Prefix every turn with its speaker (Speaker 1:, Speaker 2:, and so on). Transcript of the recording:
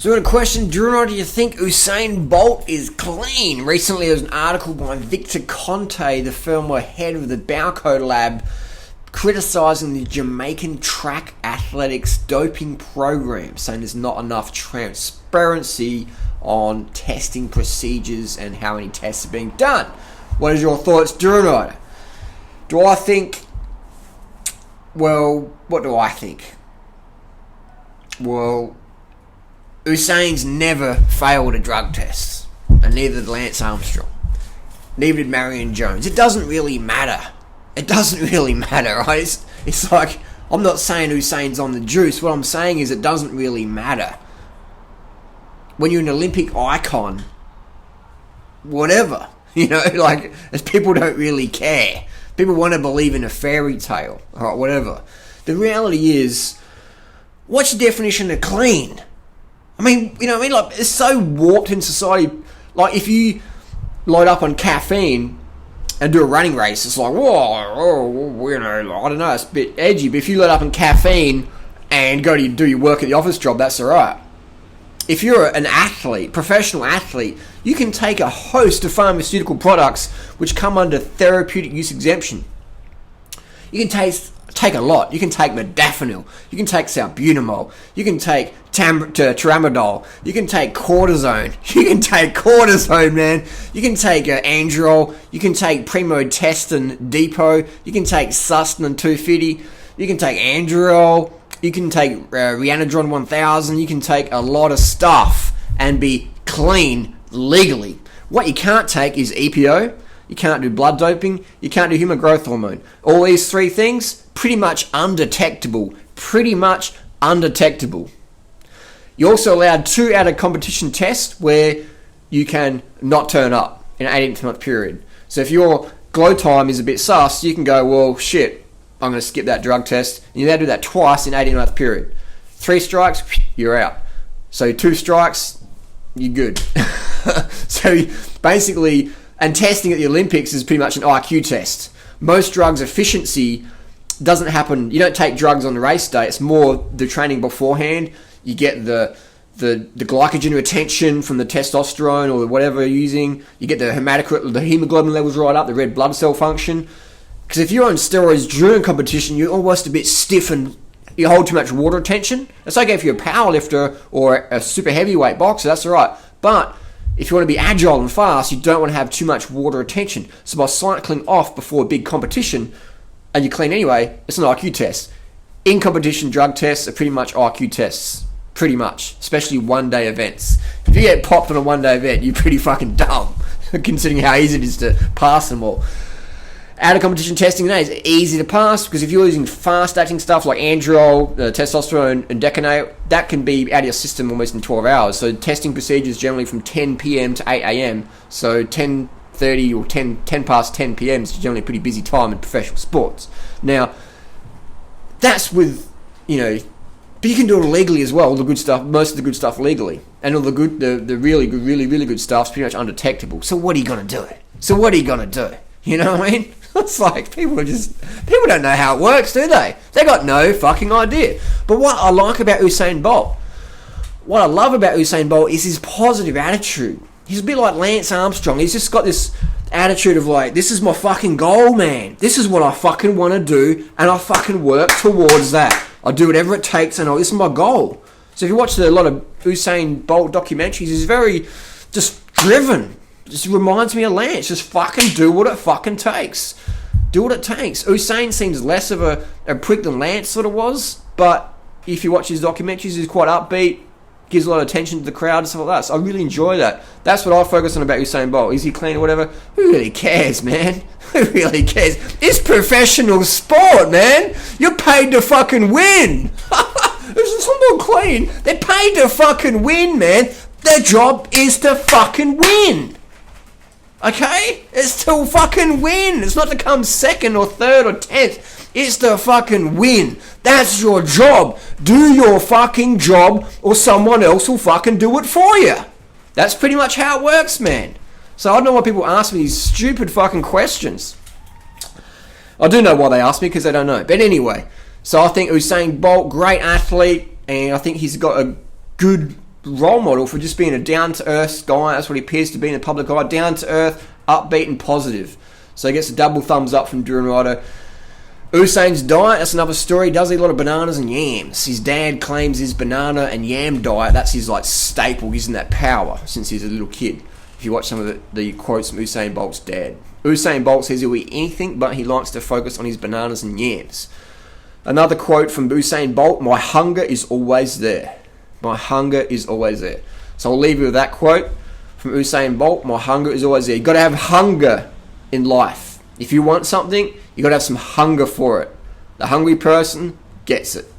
Speaker 1: So we got a question, Drew, do you think Usain Bolt is clean? Recently there was an article by Victor Conte, the firmware head of the Bowco Lab, criticising the Jamaican track athletics doping program, saying there's not enough transparency on testing procedures and how many tests are being done. What is your thoughts, Drew? Do I think... Well, what do I think? Well, Usain's never failed a drug test, and neither did Lance Armstrong. Neither did Marion Jones. It doesn't really matter. It doesn't really matter, right? It's like, I'm not saying Usain's on the juice. What I'm saying is it doesn't really matter. When you're an Olympic icon, whatever, like, as people don't really care. People want to believe in a fairy tale, alright, whatever. The reality is, what's the definition of clean? I mean, like, it's so warped in society. Like, if you load up on caffeine and do a running race, it's like, whoa, I don't know, it's a bit edgy. But if you load up on caffeine and go to do your work at the office job, that's alright. If you're an athlete, professional athlete, you can take a host of pharmaceutical products which come under therapeutic use exemption. You can take a lot. You can take modafinil. You can take salbutamol. You can take tramadol. You can take cortisone. You can take cortisone, man. You can take androl. You can take primotestin depot. You can take Sustanon 250. You can take androl. You can take Rhianodron 1000. You can take a lot of stuff and be clean legally. What you can't take is EPO. You can't do blood doping. You can't do human growth hormone. All these three things, pretty much undetectable. Pretty much undetectable. You're also allowed 2 out of competition tests where you can not turn up in an 18-month period. So if your glow time is a bit sus, you can go, well, shit, I'm going to skip that drug test. And you're allowed to do that twice in an 18-month period. 3 strikes, you're out. So 2 strikes, you're good. So basically, and testing at the Olympics is pretty much an IQ test. Most drugs efficiency doesn't happen. You don't take drugs on the race day. It's more the training beforehand. You get the glycogen retention from the testosterone or whatever you're using. You get the hemoglobin levels right up, the red blood cell function. Because if you're on steroids during competition, you're almost a bit stiff and you hold too much water retention. It's okay if you're a powerlifter or a super heavyweight boxer, that's alright. But if you want to be agile and fast, you don't want to have too much water retention. So by cycling off before a big competition, and you're clean anyway, it's an IQ test. In competition, drug tests are pretty much IQ tests. Pretty much. Especially one-day events. If you get popped on a one-day event, you're pretty fucking dumb, considering how easy it is to pass them all. Out of competition testing today is easy to pass because if you're using fast-acting stuff like androl, testosterone, and decanate, that can be out of your system almost in 12 hours. So testing procedures generally from 10 p.m. to 8 a.m. So 10:30 or 10 past 10 p.m. is generally a pretty busy time in professional sports. Now, that's with, but you can do it legally as well. All the good stuff, most of the good stuff legally, and all the good, the really good, really good stuff is pretty much undetectable. So what are you gonna do? You know what I mean? It's like, people don't know how it works, do they? They got no fucking idea. But what I like about Usain Bolt, what I love about Usain Bolt is his positive attitude. He's a bit like Lance Armstrong. He's just got this attitude of like, this is my fucking goal, man. This is what I fucking want to do, and I fucking work towards that. I do whatever it takes, and this is my goal. So if you watch a lot of Usain Bolt documentaries, he's very just driven. Just reminds me of Lance. Just fucking do what it fucking takes. Do what it takes. Usain seems less of a prick than Lance sort of was, but if you watch his documentaries, he's quite upbeat, gives a lot of attention to the crowd and stuff like that. So I really enjoy that. That's what I focus on about Usain Bolt. Is he clean or whatever? Who really cares, man? Who really cares? It's professional sport, man. You're paid to fucking win. It's not clean. They're paid to fucking win, man. Their job is to fucking win. Okay? It's to fucking win. It's not to come second or third or 10th. It's to fucking win. That's your job. Do your fucking job or someone else will fucking do it for you. That's pretty much how it works, man. So I don't know why people ask me these stupid fucking questions. I do know why they ask me, because they don't know. But anyway, so I think Usain Bolt, great athlete, and I think he's got a good role model for just being a down-to-earth guy. That's what he appears to be in the public eye. Down-to-earth, upbeat and positive. So he gets a double thumbs up from Durham. Usain's diet, that's another story. He does eat a lot of bananas and yams. His dad claims his banana and yam diet, that's his like staple, gives him that power since he's a little kid. If you watch some of the quotes from Usain Bolt's dad. Usain Bolt says he'll eat anything, but he likes to focus on his bananas and yams. Another quote from Usain Bolt, my hunger is always there. My hunger is always there. So I'll leave you with that quote from Usain Bolt, my hunger is always there. You've got to have hunger in life. If you want something, you've got to have some hunger for it. The hungry person gets it.